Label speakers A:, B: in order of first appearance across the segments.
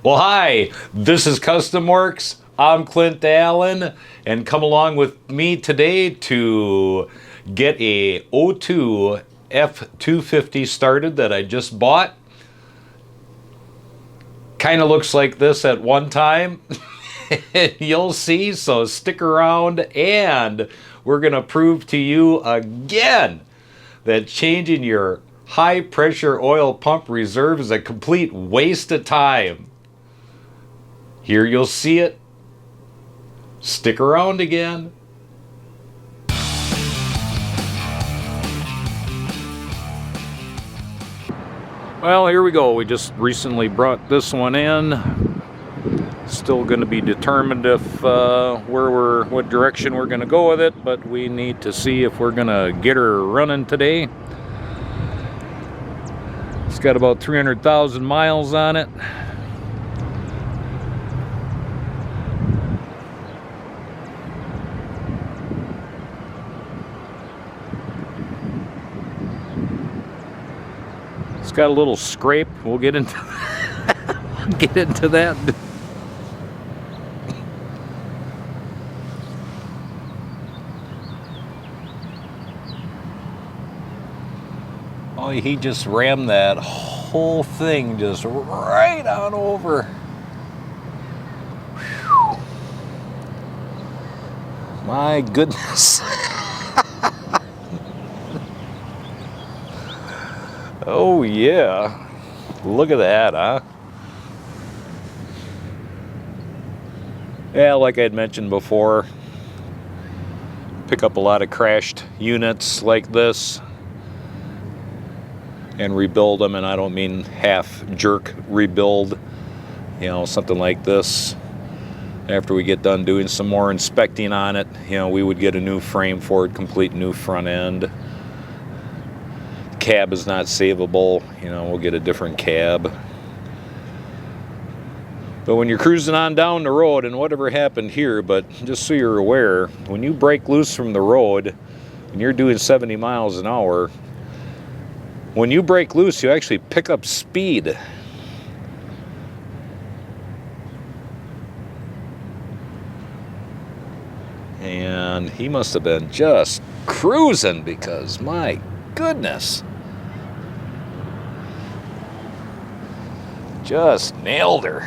A: Well, hi, this is Custom Works. I'm Clint Allen, and come along with me today to get a 02 F250 started that I just bought. Kind of looks like this at one time. You'll see, so stick around, and we're going to prove to you again that changing your high pressure oil pump reserve is a complete waste of time. Here you'll see it. Stick around again. Well, here we go. We just recently brought this one in. Still going to be determined if what direction we're going to go with it, but we need to see if we're going to get her running today. It's got about 300,000 miles on it. It's got a little scrape. We'll get into that. Oh, he just rammed that whole thing just right on over. Whew. My goodness. Oh yeah, look at that, huh? Yeah, like I had mentioned before, pick up a lot of crashed units like this and rebuild them, and I don't mean half jerk rebuild, you know, something like this. After we get done doing some more inspecting on it, you know, we would get a new frame for it, complete new front end. Cab is not savable, you know, we'll get a different cab. But when you're cruising on down the road, and whatever happened here, but just so you're aware, when you break loose from the road and you're doing 70 miles an hour, when you break loose, you actually pick up speed. And he must have been just cruising, because my goodness. Just nailed her.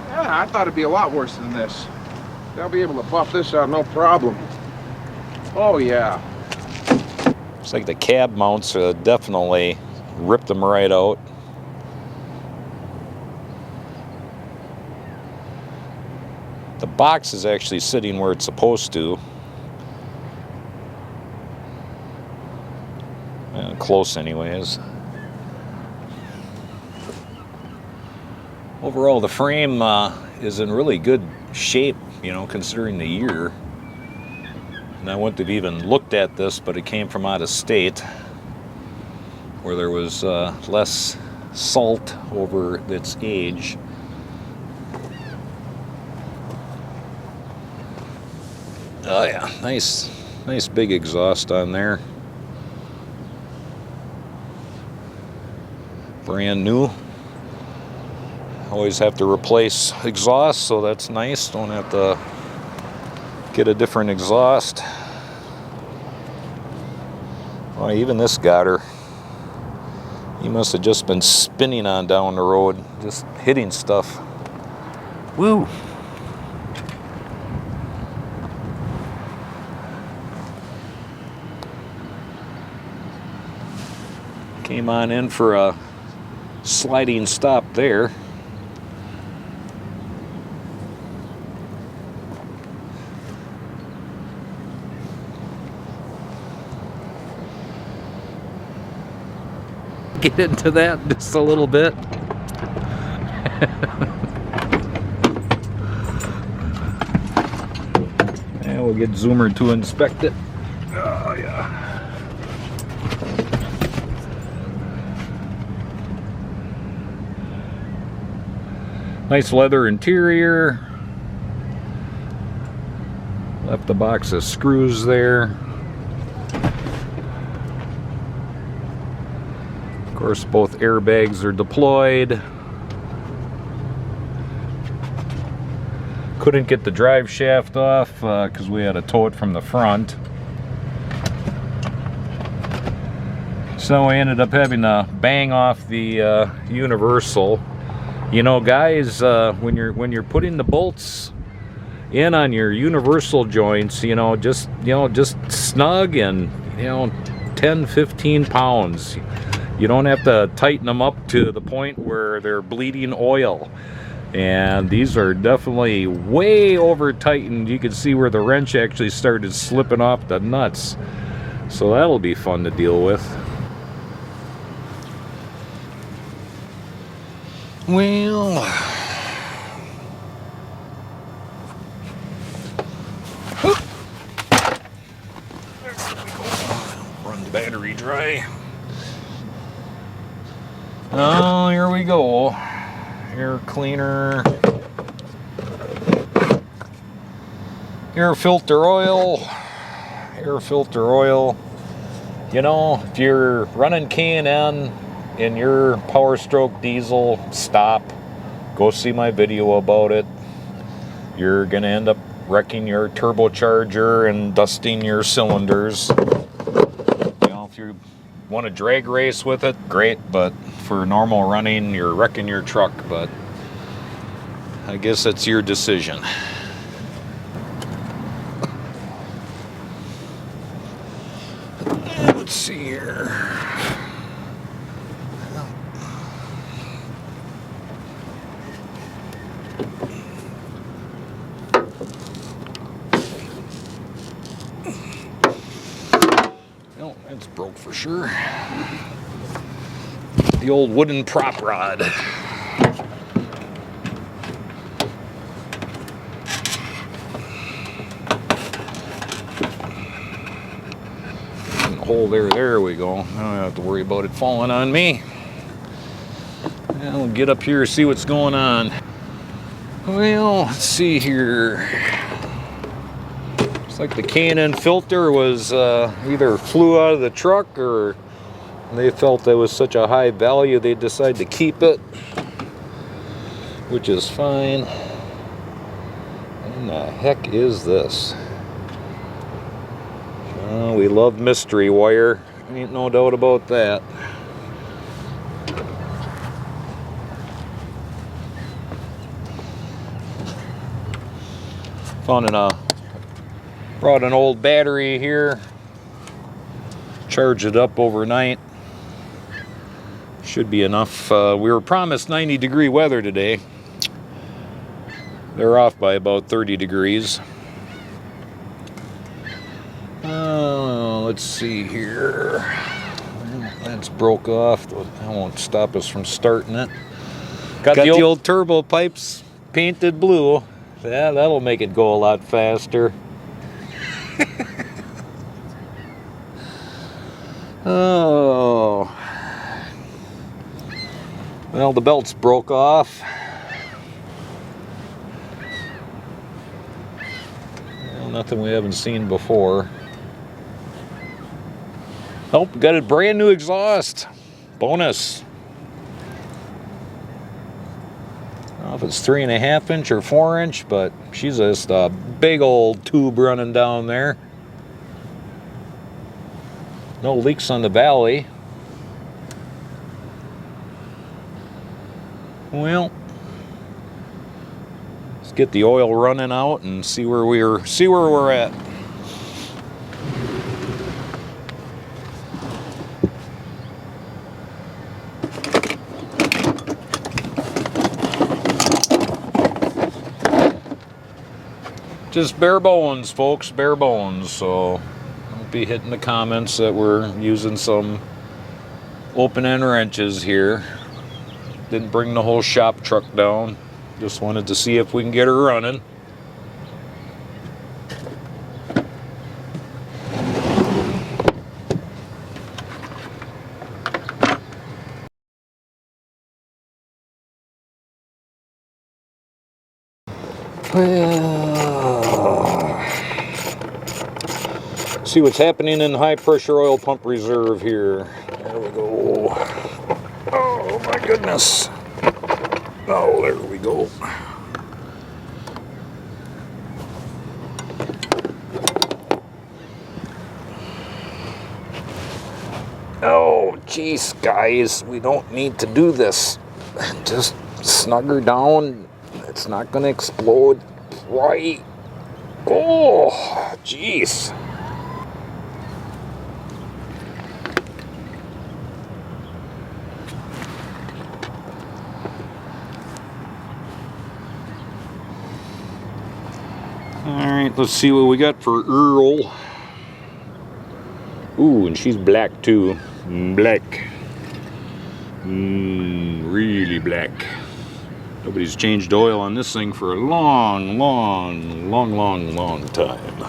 B: Yeah, I thought it'd be a lot worse than this. They'll be able to buff this out, no problem. Oh, yeah.
A: Looks like the cab mounts definitely ripped them right out. The box is actually sitting where it's supposed to. Close anyways. Overall, the frame is in really good shape, you know, considering the year. And I wouldn't have even looked at this, but it came from out of state, where there was less salt over its age. Oh yeah, nice big exhaust on there. Brand new. Always have to replace exhaust, so that's nice. Don't have to get a different exhaust. Oh, even this got her. He must have just been spinning on down the road, just hitting stuff. Woo! Came on in for a sliding stop there. Get into that just a little bit. And we'll get Zoomer to inspect it. Oh yeah. Nice leather interior. Left the box of screws there. Of course, both airbags are deployed. Couldn't get the drive shaft off because we had to tow it from the front. So I ended up having to bang off the universal. You know, guys, when you're putting the bolts in on your universal joints, just snug and 10-15 pounds. You don't have to tighten them up to the point where they're bleeding oil. And these are definitely way over tightened. You can see where the wrench actually started slipping off the nuts. So that'll be fun to deal with. Well, run the battery dry. Oh, here we go. Air cleaner. Air filter oil. Air filter oil. If you're running K&N in your Powerstroke diesel, stop. Go see my video about it. You're gonna end up wrecking your turbocharger and dusting your cylinders. If you want to drag race with it, great, but for normal running, you're wrecking your truck. But I guess it's your decision. Let's see here. Oh, that's broke for sure. The old wooden prop rod. Hole there we go. I don't have to worry about it falling on me. I'll get up here and see what's going on. Well, let's see here. Looks like the K&N filter was either flew out of the truck, or they felt that was such a high value they decided to keep it, which is fine. What the heck is this? We love mystery wire. Ain't no doubt about that. Brought an old battery here. Charged it up overnight. Should be enough. We were promised 90-degree weather today. They're off by about 30 degrees. Let's see here. That's broke off. That won't stop us from starting it. Got the old turbo pipes painted blue. Yeah, that'll make it go a lot faster. Oh. Well, the belts broke off. Well, nothing we haven't seen before. Oh, got a brand new exhaust. Bonus. I don't know if it's 3.5 inch or 4 inch, but she's just a big old tube running down there. No leaks on the valley. Well, let's get the oil running out and see where we're at. Just bare bones, folks, bare bones. So don't be hitting the comments that we're using some open-end wrenches here. Didn't bring the whole shop truck down. Just wanted to see if we can get her running. See what's happening in high pressure oil pump reserve here. There we go. Oh my goodness. Oh, there we go. Jeez, guys, we don't need to do this. Just snug her down. It's not gonna explode. Right. Oh, jeez. Alright, let's see what we got for Earl. Ooh, and she's black too. Black. Really black. Nobody's changed oil on this thing for a long time.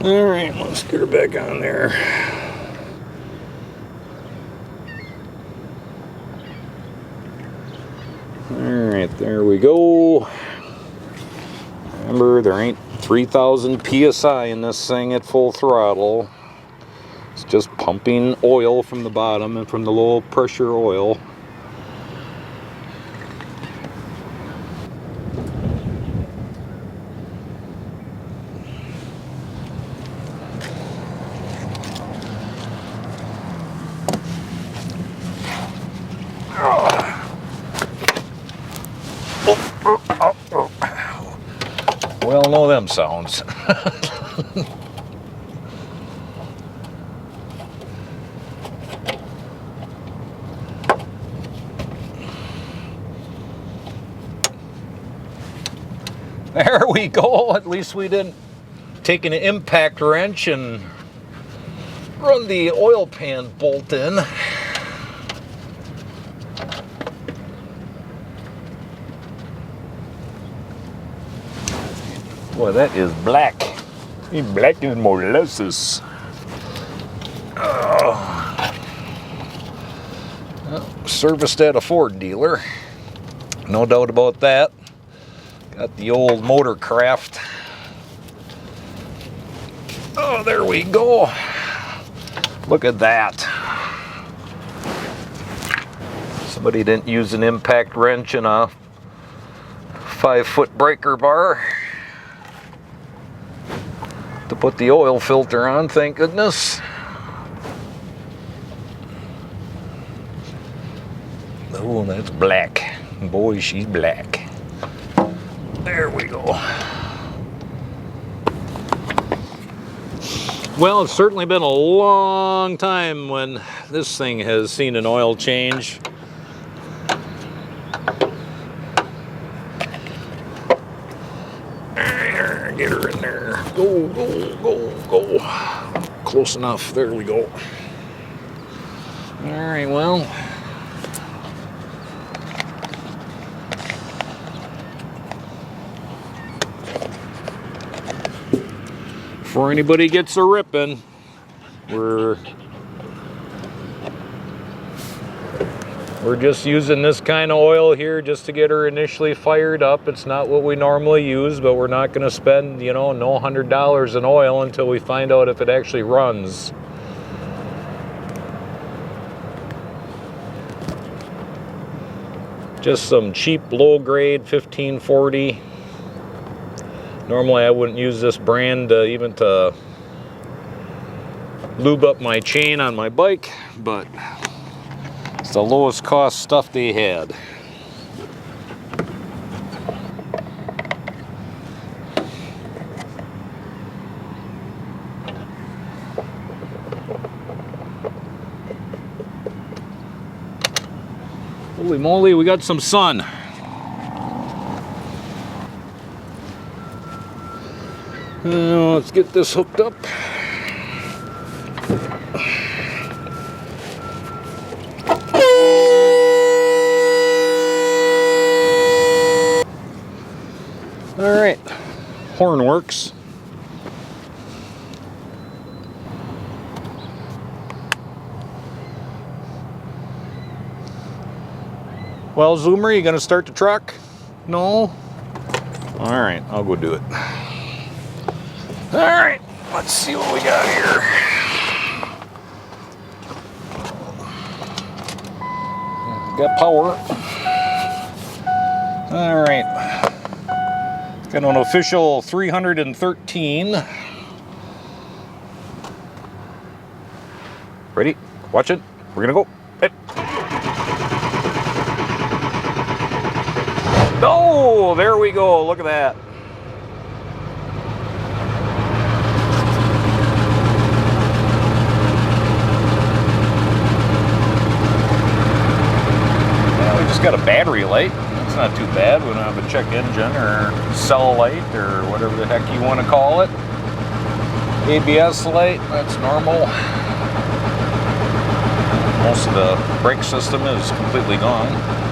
A: Alright, let's get her back on there. Alright, there we go. Remember, there ain't 3,000 PSI in this thing at full throttle. It's just pumping oil from the bottom and from the low pressure oil. Well, know them sounds. There we go. At least we didn't take an impact wrench and run the oil pan bolt in. Boy, that is black. It's black as molasses. Serviced at a Ford dealer. No doubt about that. Got the old Motorcraft. Oh, there we go. Look at that. Somebody didn't use an impact wrench and a 5-foot breaker bar to put the oil filter on, thank goodness. Oh, that's black. Boy, she's black. There we go. Well, it's certainly been a long time when this thing has seen an oil change. Get her in there. Go, go, go, go. Close enough. There we go. All right, well. Before anybody gets a ripping, we're just using this kind of oil here just to get her initially fired up. It's not what we normally use, but we're not going to spend, no $100 in oil until we find out if it actually runs. Just some cheap low grade 1540. Normally I wouldn't use this brand even to lube up my chain on my bike, but it's the lowest cost stuff they had. Holy moly, we got some sun. Let's get this hooked up. All right, horn works. Well, Zoomer, you gonna start the truck? No? All right, I'll go do it. All right, let's see what we got here. Got power. All right. Got an official 313. Watch it. We're gonna go. Hey. Oh, there we go. Look at that. Well, we just got a battery light. That's not too bad. We don't have a check engine or cell light or whatever the heck you want to call it. ABS light, that's normal. Most of the brake system is completely gone.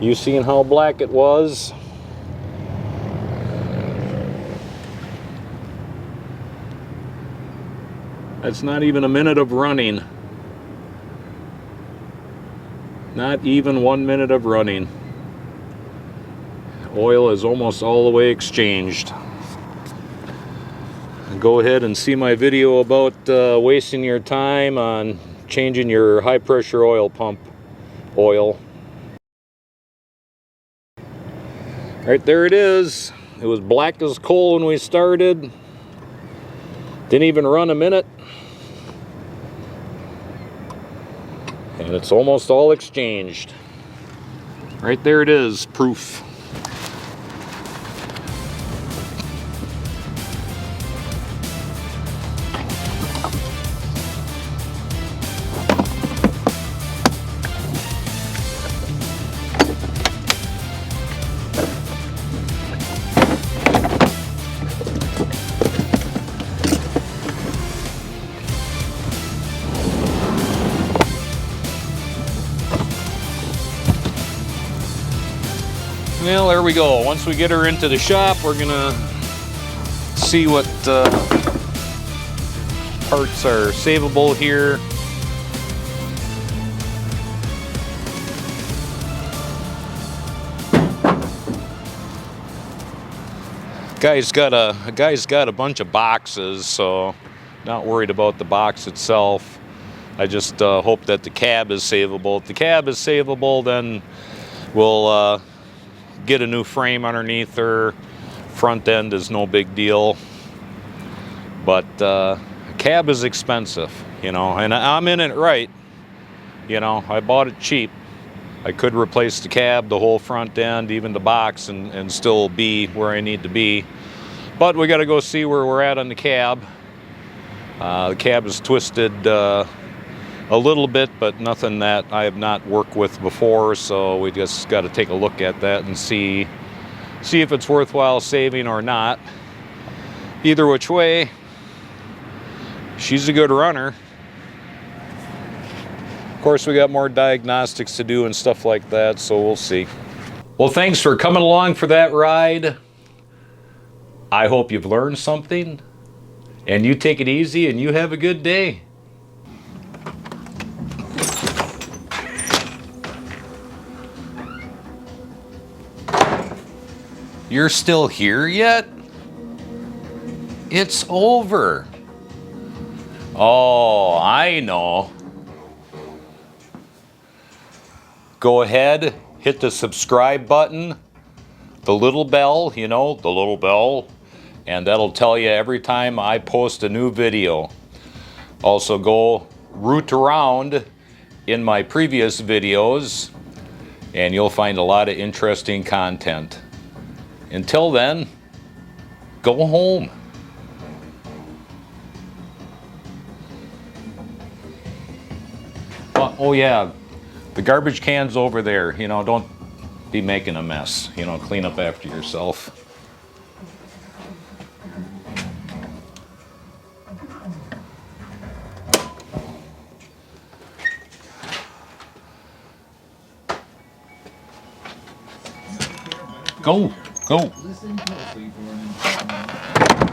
A: You seen how black it was? That's not even a minute of running. Not even 1 minute of running. Oil is almost all the way exchanged. Go ahead and see my video about wasting your time on changing your high pressure oil pump oil. Right there it is. It was black as coal when we started. Didn't even run a minute. And it's almost all exchanged. Right there it is, proof. Well, there we go. Once we get her into the shop, we're gonna see what parts are savable here. Guy's got a bunch of boxes, so not worried about the box itself. I just hope that the cab is savable. If the cab is savable, then we'll get a new frame underneath her. Front end is no big deal, but cab is expensive, you know, and I'm in it right. You know, I bought it cheap. I could replace the cab, the whole front end, even the box, and still be where I need to be. But we got to go see where we're at on the cab. The cab is twisted a little bit, but nothing that I have not worked with before, so we just got to take a look at that and see if it's worthwhile saving or not. Either which way, she's a good runner. Of course, we got more diagnostics to do and stuff like that, so we'll see. Well, thanks for coming along for that ride. I hope you've learned something, and you take it easy and you have a good day. You're still here yet? It's over. Oh, I know. Go ahead, hit the subscribe button, the little bell, you know, the little bell, and that'll tell you every time I post a new video. Also go root around in my previous videos and you'll find a lot of interesting content. Until then, go home. Oh yeah, the garbage can's over there. You know, don't be making a mess. You know, clean up after yourself. Go.
C: Listen closely for an instruction.